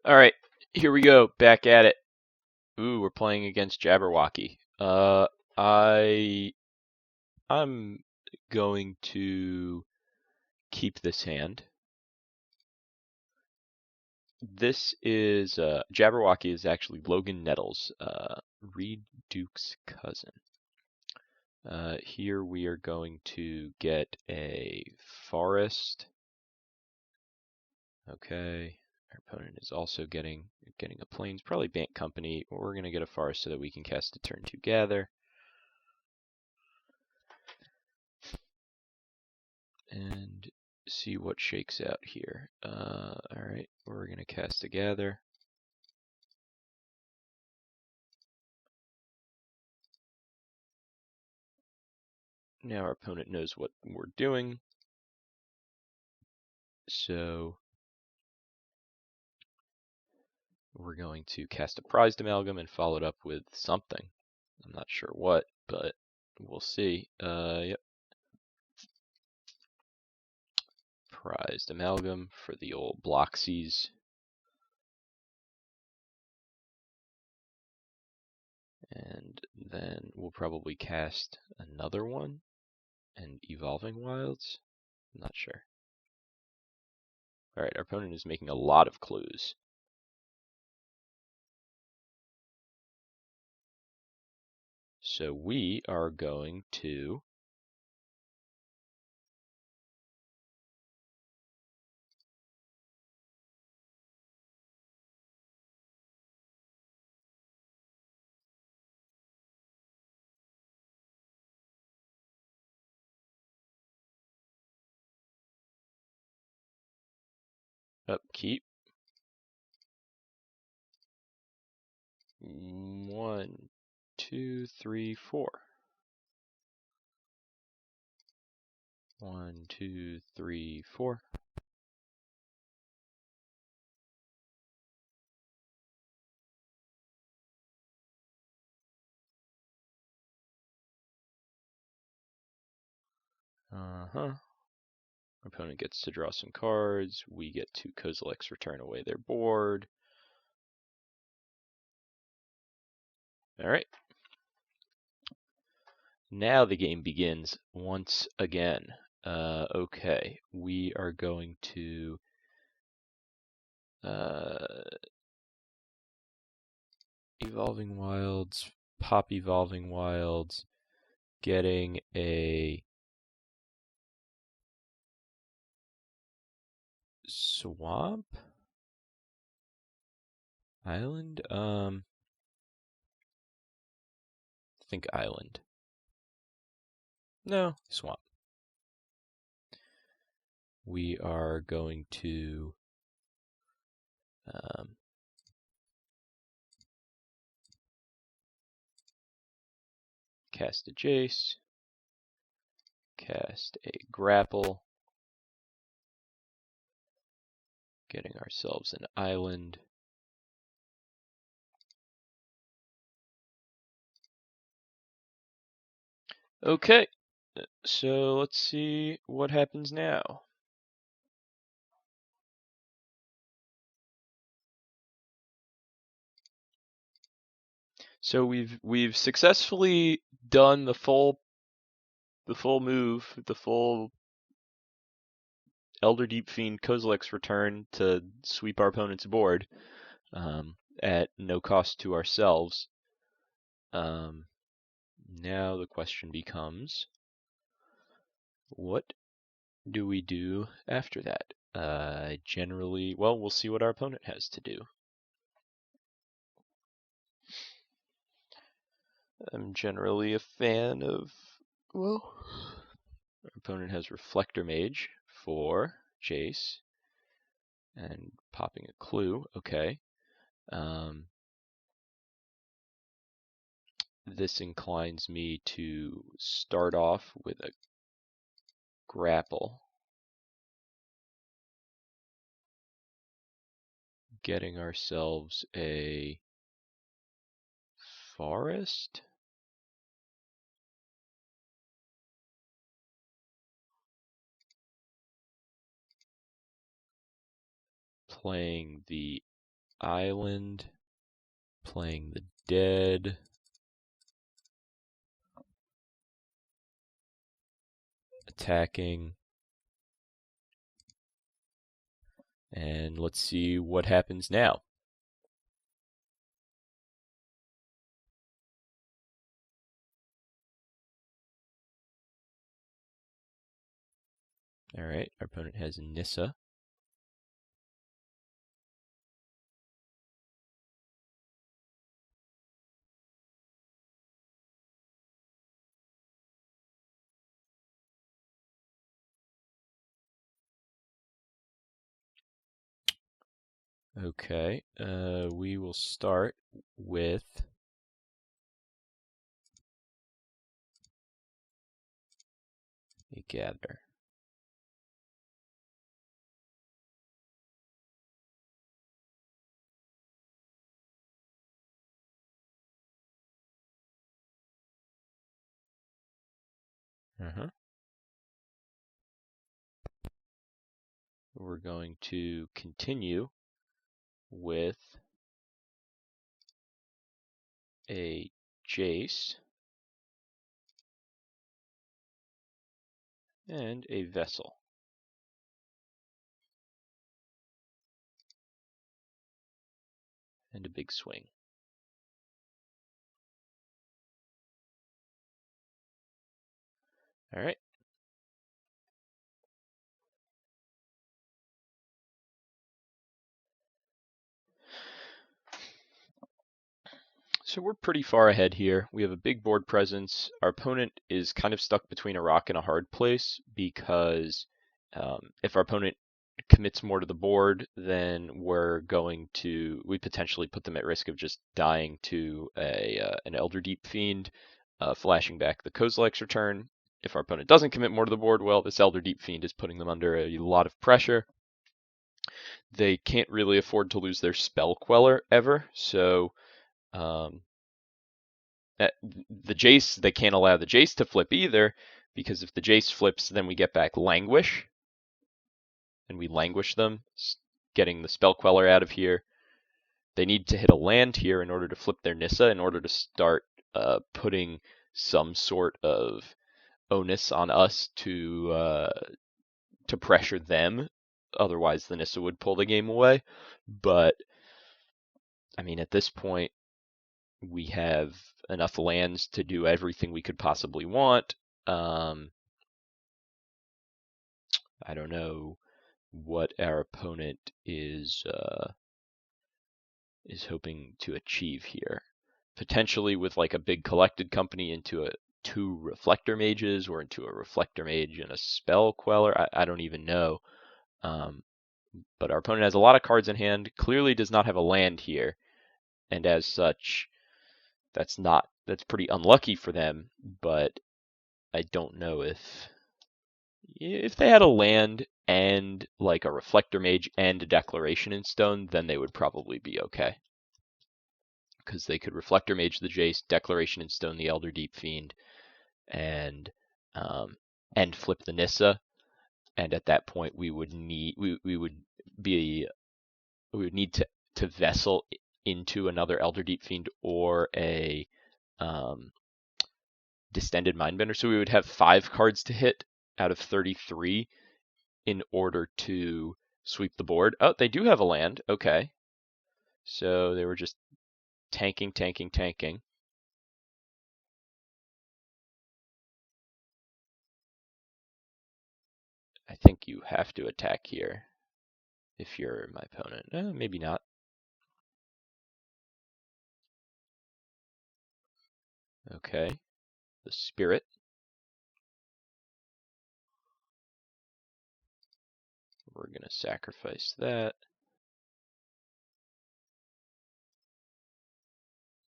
Alright, here we go, back at it. Ooh, we're playing against Jabberwocky. I'm going to keep this hand. This is, Jabberwocky is actually Logan Nettles, Reed Duke's cousin. Here we are going to get a forest. Okay. Our opponent is also getting a plains, probably Bant Company. We're going to get a forest so that we can cast a turn together. And see what shakes out here. Alright, we're going to cast a gather. Now our opponent knows what we're doing. So we're going to cast a Prized Amalgam and follow it up with something. I'm not sure what, but we'll see. Yep. Prized Amalgam for the old Bloxies. And then we'll probably cast another one and Evolving Wilds. I'm not sure. Alright, our opponent is making a lot of clues. So we are going to upkeep. 1, 2, 3, 4. 1, 2, 3, 4. Our opponent gets to draw some cards. We get to Kozilek's return away their board. Alright. Now the game begins once again. Okay, we are going to Evolving Wilds, pop Evolving Wilds, getting a swamp? Island? I think island. No, swamp. We are going to cast a Jace, cast a Grapple, getting ourselves an island. Okay, so let's see what happens now. So we've successfully done the full move, the full Elder Deep-Fiend Kozilek's return to sweep our opponent's board at no cost to ourselves. Now the question becomes, what do we do after that? Generally, well, we'll see what our opponent has to do. I'm generally a fan of, well, our opponent has Reflector Mage for Jace and popping a clue. Okay. This inclines me to start off with a Grapple, getting ourselves a forest. Playing the island, playing the dead, attacking, and let's see what happens now. Alright, our opponent has Nissa. Okay, we will start with a gather. We're going to continue with a Jace and a Vessel. And a big swing. All right. So we're pretty far ahead here. We have a big board presence. Our opponent is kind of stuck between a rock and a hard place because if our opponent commits more to the board, then we potentially put them at risk of just dying to an Elder Deep-Fiend, flashing back the Kozilek's return. If our opponent doesn't commit more to the board, well, this Elder Deep-Fiend is putting them under a lot of pressure. They can't really afford to lose their Spell Queller ever, so the Jace, they can't allow the Jace to flip either, because if the Jace flips, then we get back Languish, and we languish them, getting the Spell Queller out of here. They need to hit a land here in order to flip their Nissa, in order to start putting some sort of onus on us to pressure them. Otherwise, the Nissa would pull the game away. But I mean, at this point, we have enough lands to do everything we could possibly want. I don't know what our opponent is hoping to achieve here. Potentially with like a big collected company into two Reflector Mages, or into a Reflector Mage and a Spell Queller. I don't even know. But our opponent has a lot of cards in hand, clearly does not have a land here, and as such, that's pretty unlucky for them. But I don't know if they had a land and like a Reflector Mage and a Declaration in Stone, then they would probably be okay. Because they could Reflector Mage the Jace, Declaration in Stone the Elder Deep-Fiend, and flip the Nissa. And at that point, we would need to Vessel into another Elder Deep-Fiend or a Distended Mindbender. So we would have 5 cards to hit out of 33 in order to sweep the board. Oh, they do have a land. Okay. So they were just tanking. I think you have to attack here if you're my opponent. Maybe not. Okay. The Spirit. We're going to sacrifice that.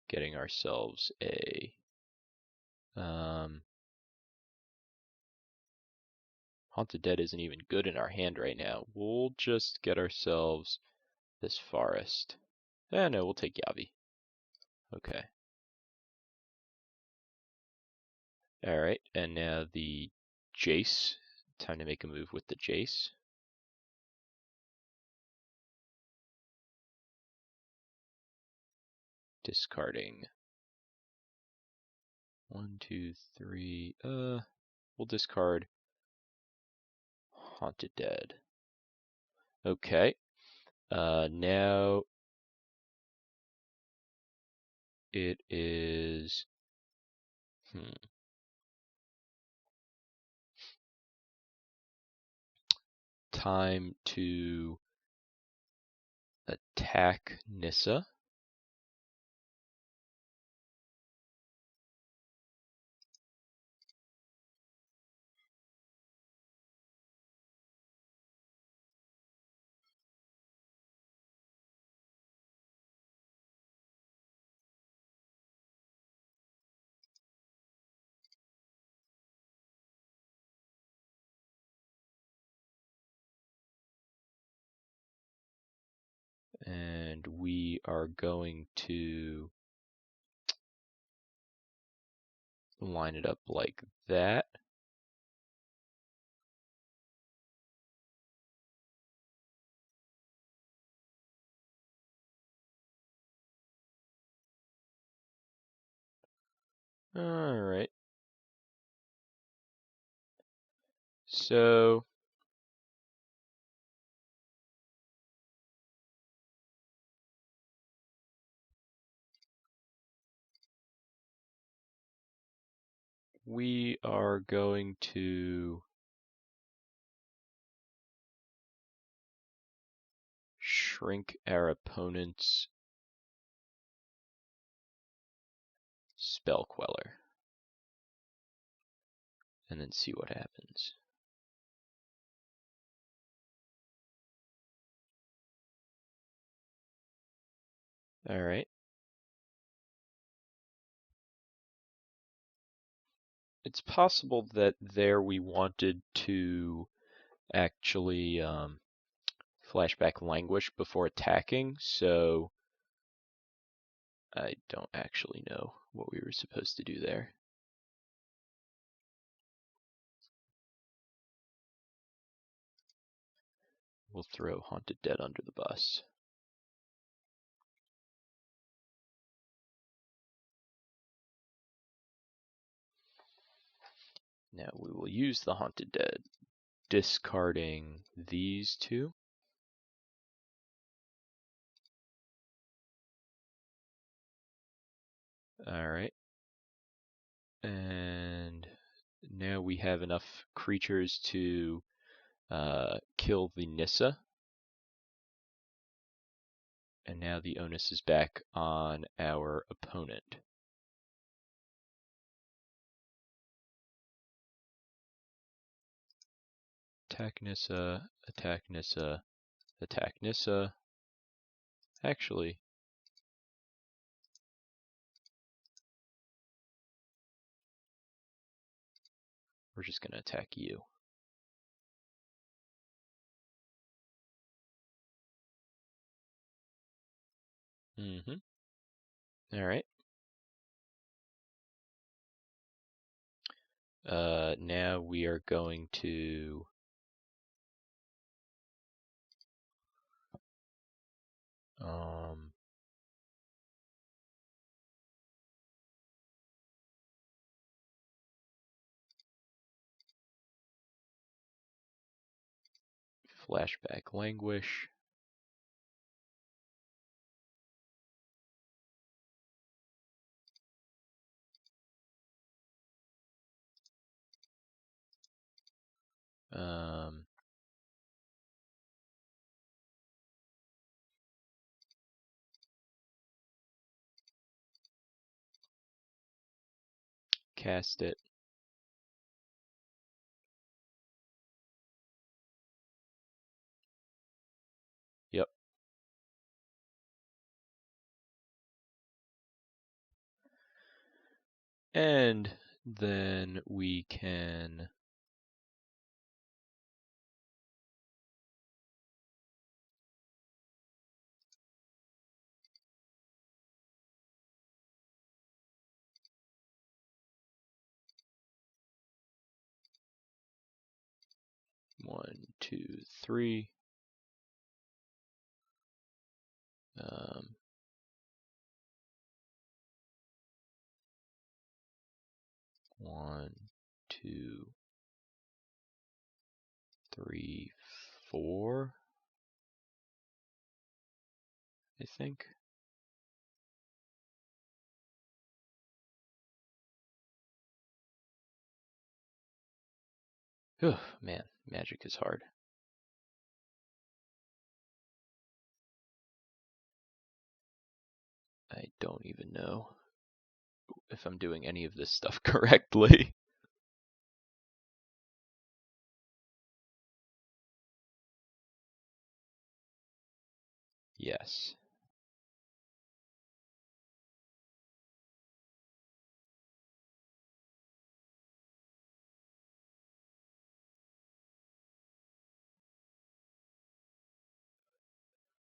Getting ourselves a Haunted Dead isn't even good in our hand right now. We'll just get ourselves this Forest. No, we'll take Yavi. Okay. Alright, and now the Jace. Time to make a move with the Jace. Discarding 1, 2, 3. We'll discard Haunted Dead. Okay. Now it is time to attack Nissa. And we are going to line it up like that. All right. So we are going to shrink our opponent's Spell Queller and then see what happens. All right. It's possible that there we wanted to actually flashback Languish before attacking, so I don't actually know what we were supposed to do there. We'll throw Haunted Dead under the bus. Now we will use the Haunted Dead, discarding these two. Alright. And now we have enough creatures to kill the Nissa. And now the onus is back on our opponent. Attack Nissa, attack Nissa, attack Nissa. Actually, we're just going to attack you. Alright. Now we are going to flashback Languish. Cast it. Yep. And then we can one, two, three. 1, 2, 3, 4, I think. Ugh, man, Magic is hard. I don't even know if I'm doing any of this stuff correctly. Yes.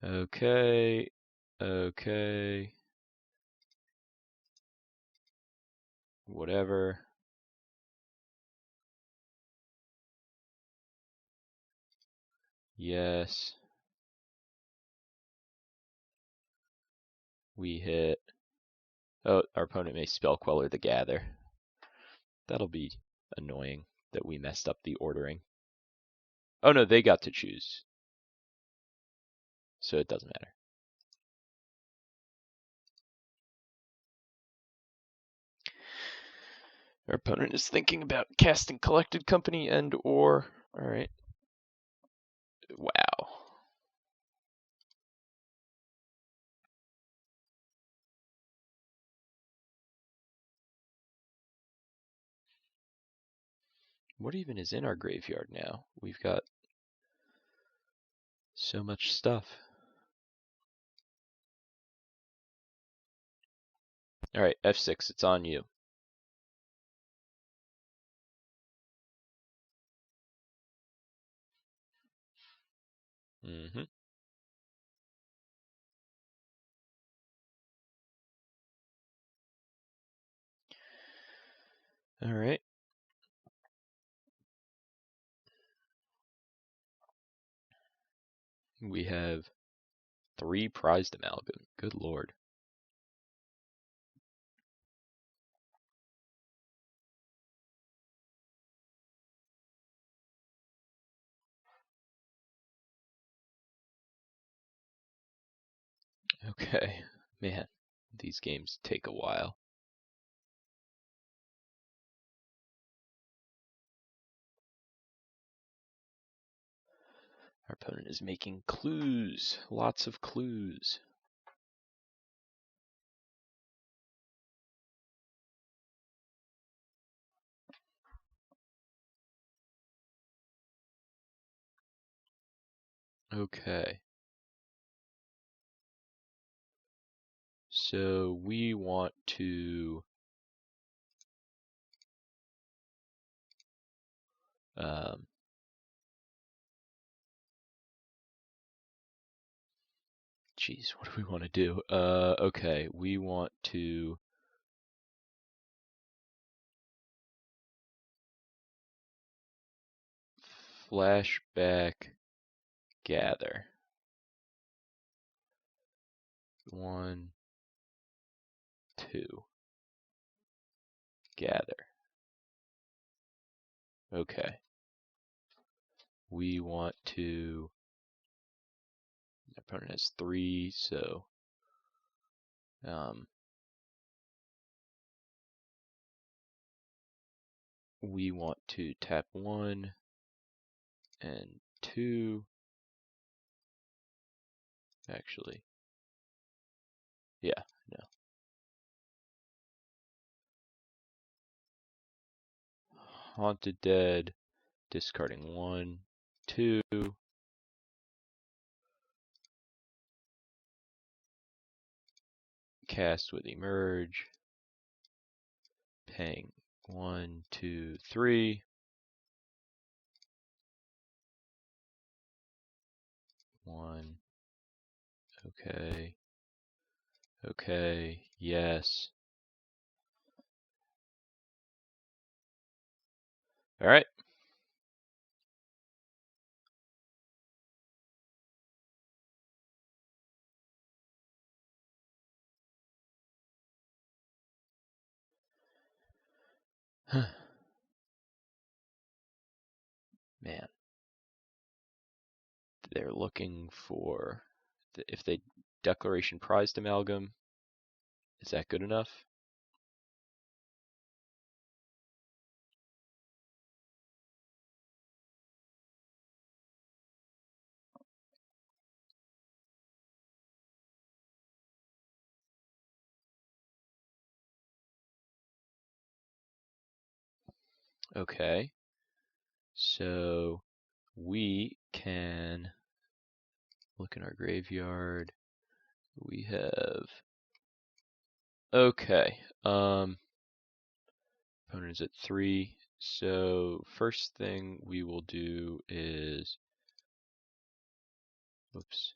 Okay. Okay. Whatever. Yes. We hit. Oh, our opponent may Spell Queller the Gather. That'll be annoying that we messed up the ordering. Oh no, they got to choose. So it doesn't matter. Our opponent is thinking about casting Collected Company and or... Alright. Wow. What even is in our graveyard now? We've got so much stuff. Alright, F6, it's on you. Mm-hmm. Alright. We have 3 Prized Amalgam. Good lord. Okay. Man, these games take a while. Our opponent is making clues. Lots of clues. Okay. So we want to geez, what do we want to do? Okay, we want to flashback gather. 1, 2. Gather. Okay. We want to... My opponent has 3, so... we want to tap 1 and 2. Actually. Yeah, no. Haunted Dead. Discarding 1, 2. Cast with Emerge. Paying 1, 2, 3. 1. Okay. Okay. Yes. All right. Man. They're looking for, if they Declaration Prized Amalgam, is that good enough? Okay, so we can look in our graveyard. We have, okay, opponent is at 3. So first thing we will do is, oops.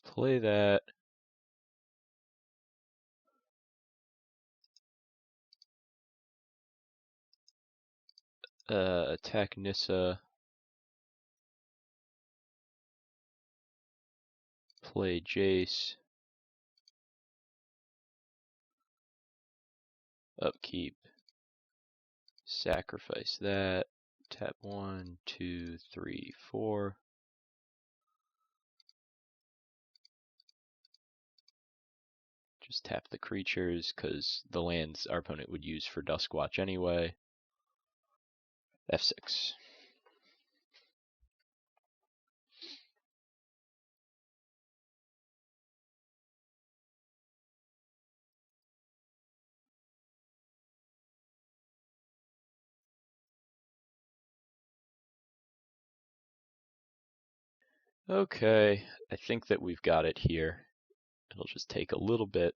Play that. Attack Nissa. Play Jace. Upkeep. Sacrifice that. Tap 1, 2, 3, 4. Just tap the creatures, because the lands our opponent would use for Duskwatch anyway. F6. Okay, I think that we've got it here. It'll just take a little bit.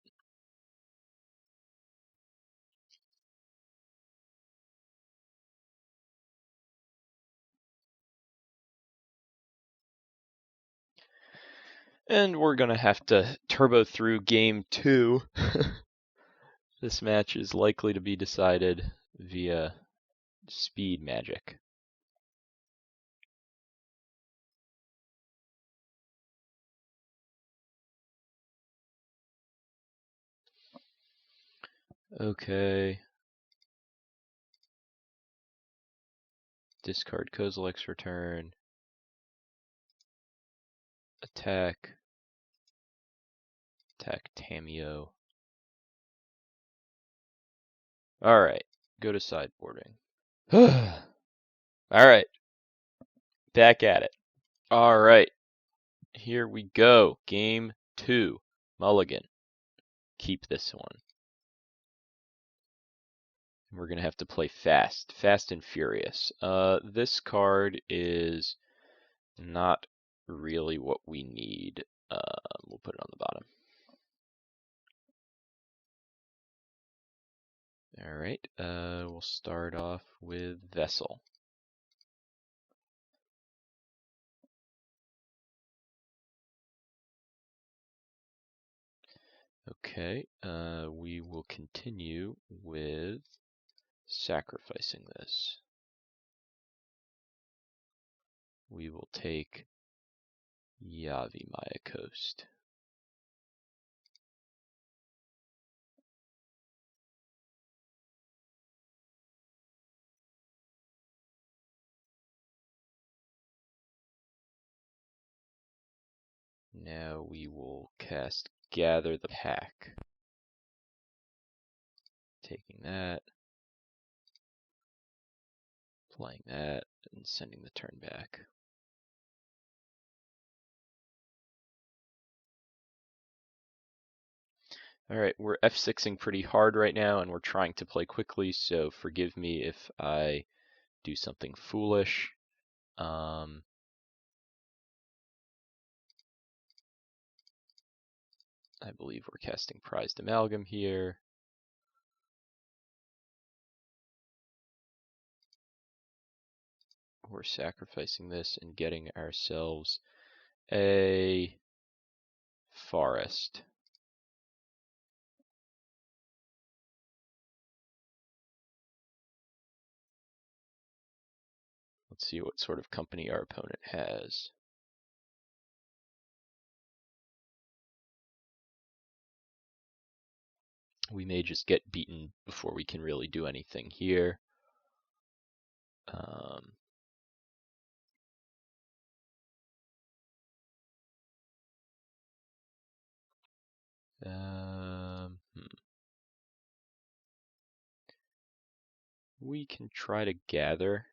And we're going to have to turbo through game 2. This match is likely to be decided via speed magic. Okay. Discard Kozilek's return. Attack. Attack Tamiyo. Alright, go to sideboarding. Alright, back at it. Alright, here we go. Game 2. Mulligan. Keep this one. We're going to have to play fast. Fast and furious. This card is not really what we need. We'll put it on the bottom. Alright, we'll start off with Vessel. Okay, we will continue with sacrificing this. We will take Yavimaya Coast. Now we will cast Gather the Pack. Taking that, playing that, and sending the turn back. Alright, we're F6ing pretty hard right now, and we're trying to play quickly, so forgive me if I do something foolish. I believe we're casting Prized Amalgam here. We're sacrificing this and getting ourselves a forest. Let's see what sort of company our opponent has. We may just get beaten before we can really do anything here. We can try to gather.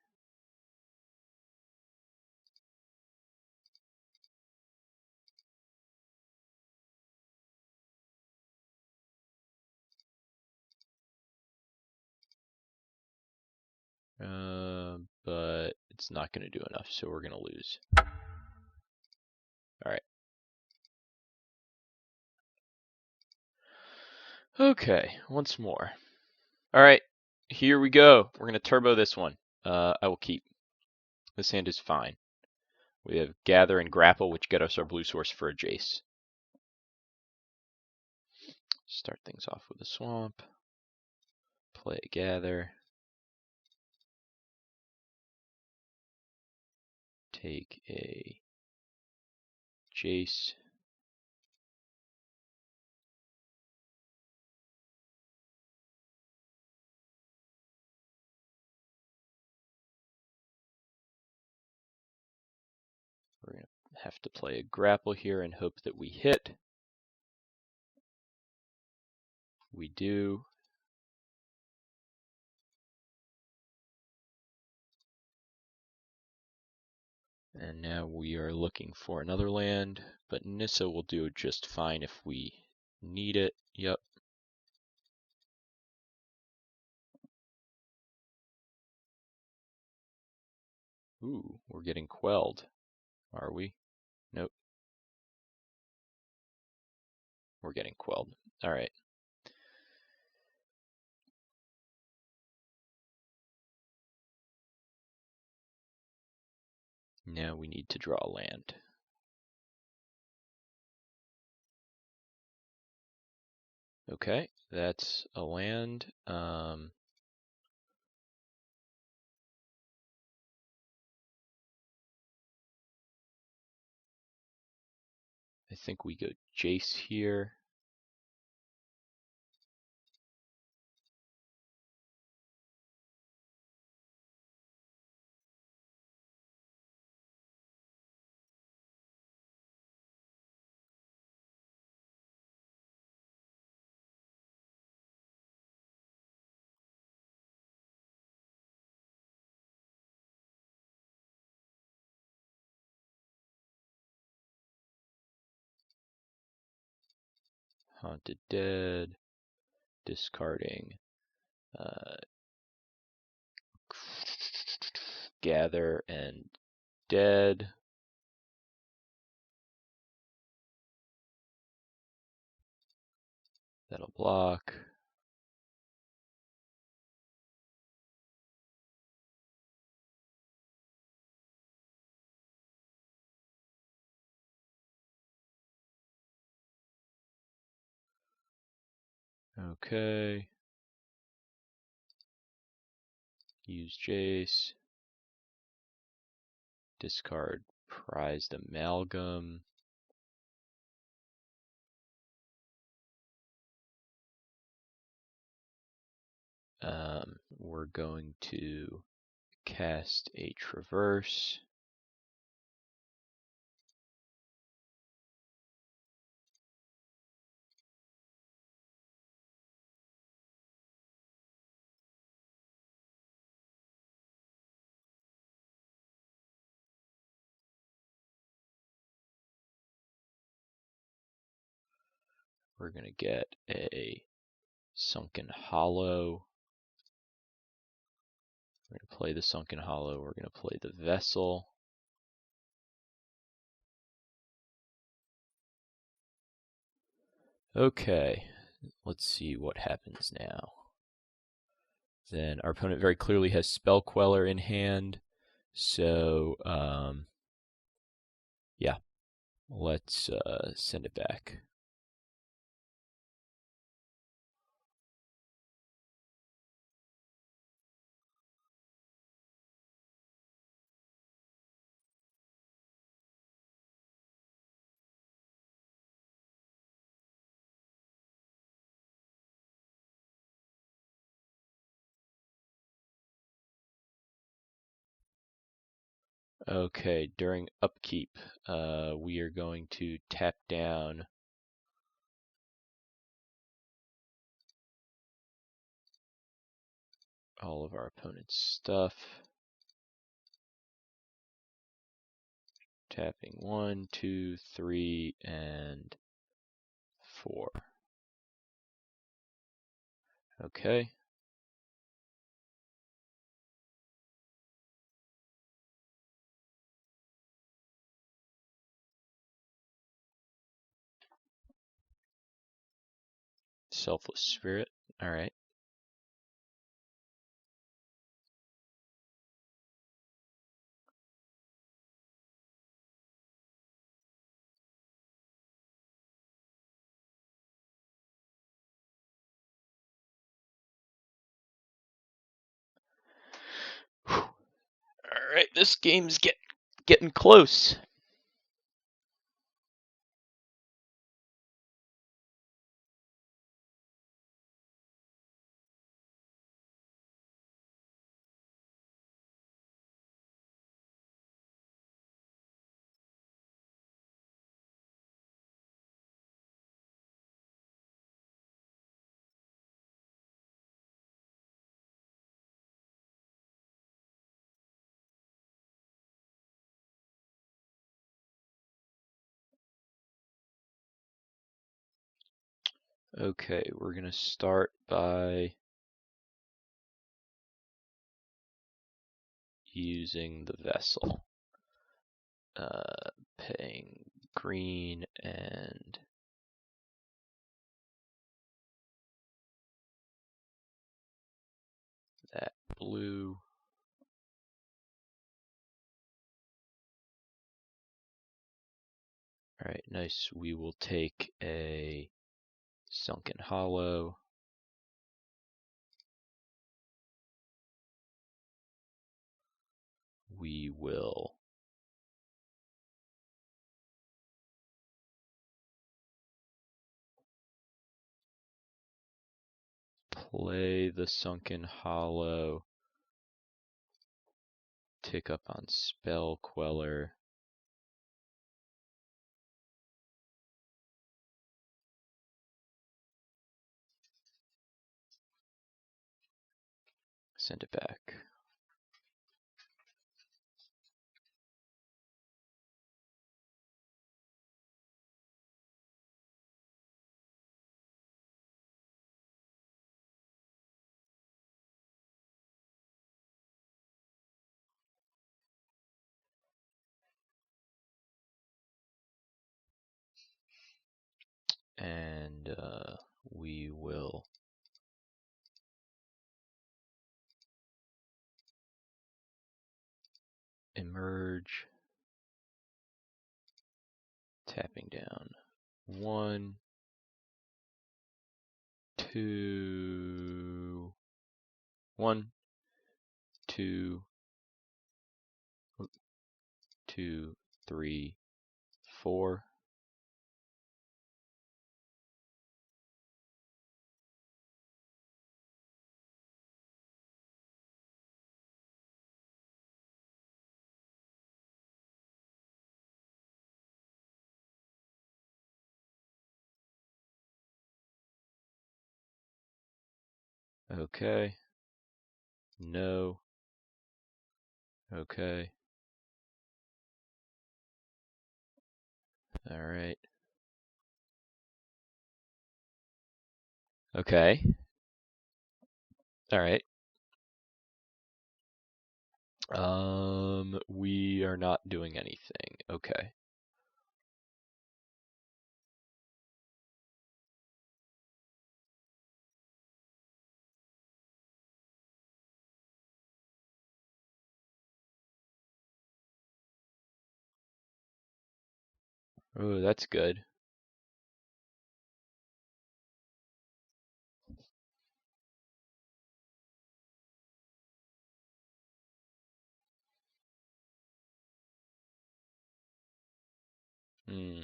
But it's not going to do enough, so we're going to lose. All right. Okay, once more. All right, here we go. We're going to turbo this one. I will keep. This hand is fine. We have Gather and Grapple, which get us our blue source for a Jace. Start things off with a Swamp. Play a Gather. Take a Jace. We're going to have to play a Grapple here and hope that we hit. We do. And now we are looking for another land, but Nissa will do just fine if we need it. Yep. Ooh, we're getting quelled. Are we? Nope. We're getting quelled. All right. Now we need to draw land. Okay, that's a land. I think we go Jace here. Haunted Dead. Discarding. Gather and Dead. That'll block. Okay. Use Jace. Discard Prized Amalgam. We're going to cast a Traverse. We're going to get a Sunken Hollow. We're going to play the Sunken Hollow. We're going to play the Vessel. Okay, let's see what happens now. Then our opponent very clearly has Spell Queller in hand. So, yeah, let's send it back. Okay, during upkeep, we are going to tap down all of our opponent's stuff. Tapping 1, 2, 3, and 4. Okay. Selfless Spirit. Alright. Alright, this game's getting close. Okay, we're gonna start by using the vessel. Paying green and that blue. Alright, nice. We will take a Sunken Hollow. We will play the Sunken Hollow, tick up on Spell Queller, send it back. And we will emerge, tapping down 1, 2, 1, 2, 2, 3, 4. Okay. No. Okay. Alright. Okay. Alright. We are not doing anything. Okay. Oh, that's good. Hmm.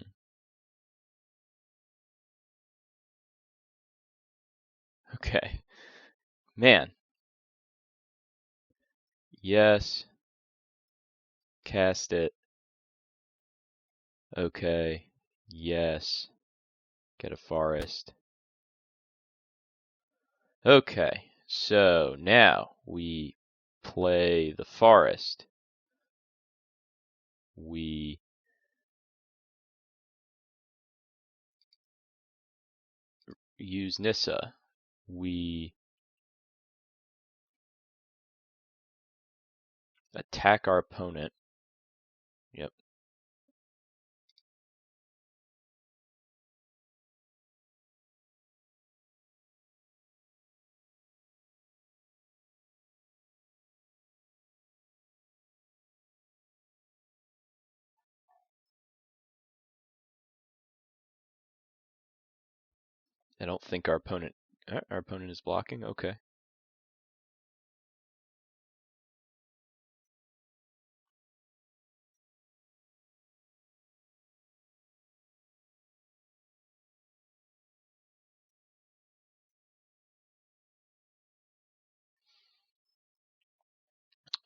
Okay. Man. Yes. Cast it. Okay. Yes. Get a forest. Okay. So now we play the forest. We use Nissa. We attack our opponent. Yep. I don't think our opponent is blocking. Okay.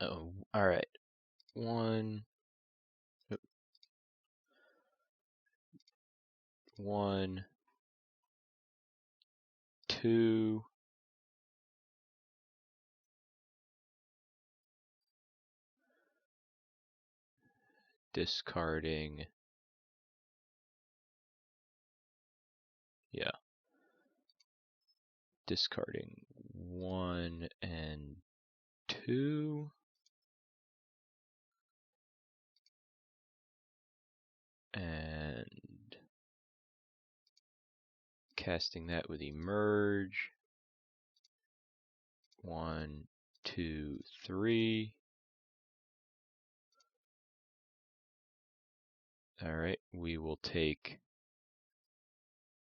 Oh, all right. 1, 1, 2. Discarding. Yeah. Discarding 1 and 2. And casting that with Emerge. 1, 2, 3. All right, we will take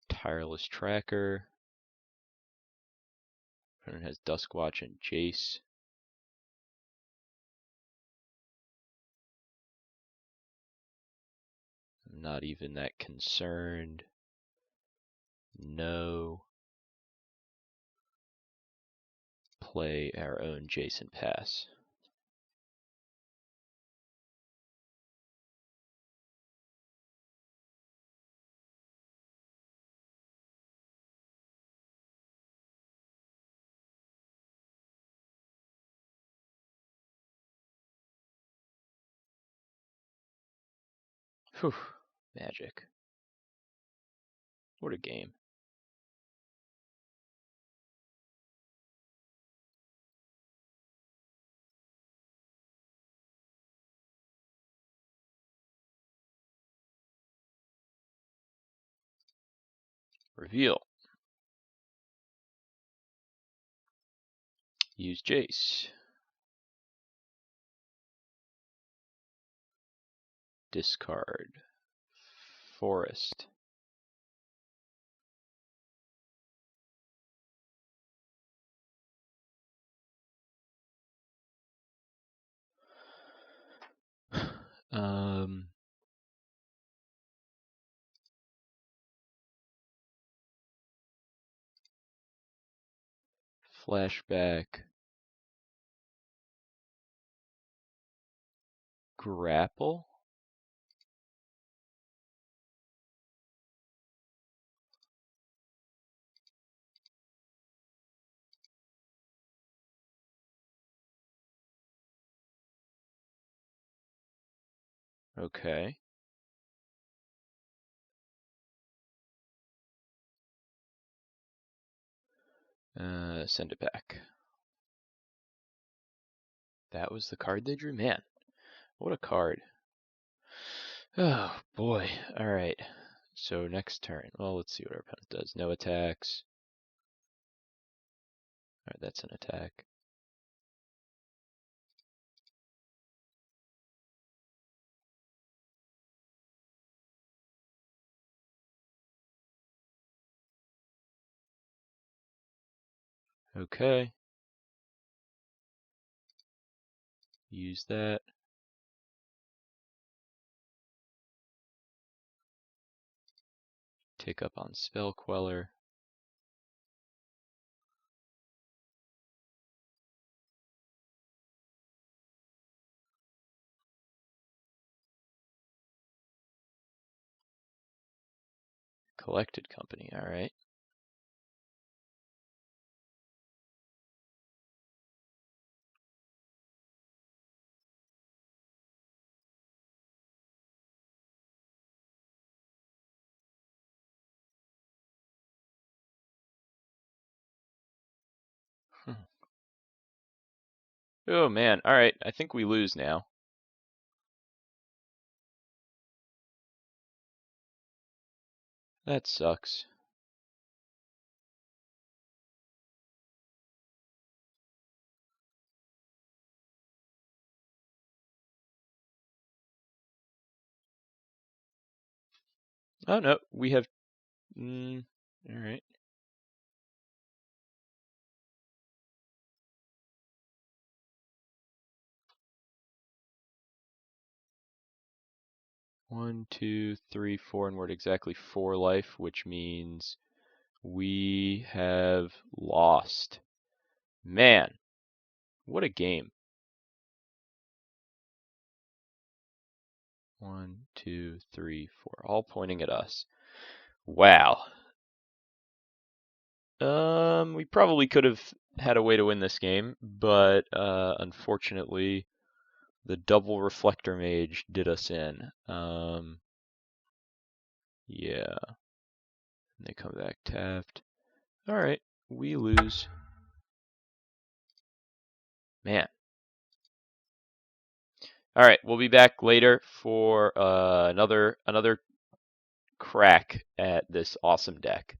Tireless Tracker. Opponent has Duskwatch and Jace. I'm not even that concerned. No. Play our own Jace and pass. Whew, magic. What a game. Reveal. Use Jace. Discard. Forest. Flashback. Grapple. Okay. Send it back. That was the card they drew? Man, what a card. Oh, boy. Alright. So next turn. Well, let's see what our opponent does. No attacks. Alright, that's an attack. Okay. Use that. Take up on Spell Queller. Collected Company, alright. Oh man, alright, I think we lose now. That sucks. Oh no, we have... alright. One, two, three, four, and we're at exactly 4 life, which means we have lost. Man, what a game. 1, 2, 3, 4, all pointing at us. Wow. We probably could have had a way to win this game, but unfortunately, the double Reflector Mage did us in. Yeah. And they come back tapped. Alright, we lose. Man. Alright, we'll be back later for another crack at this awesome deck.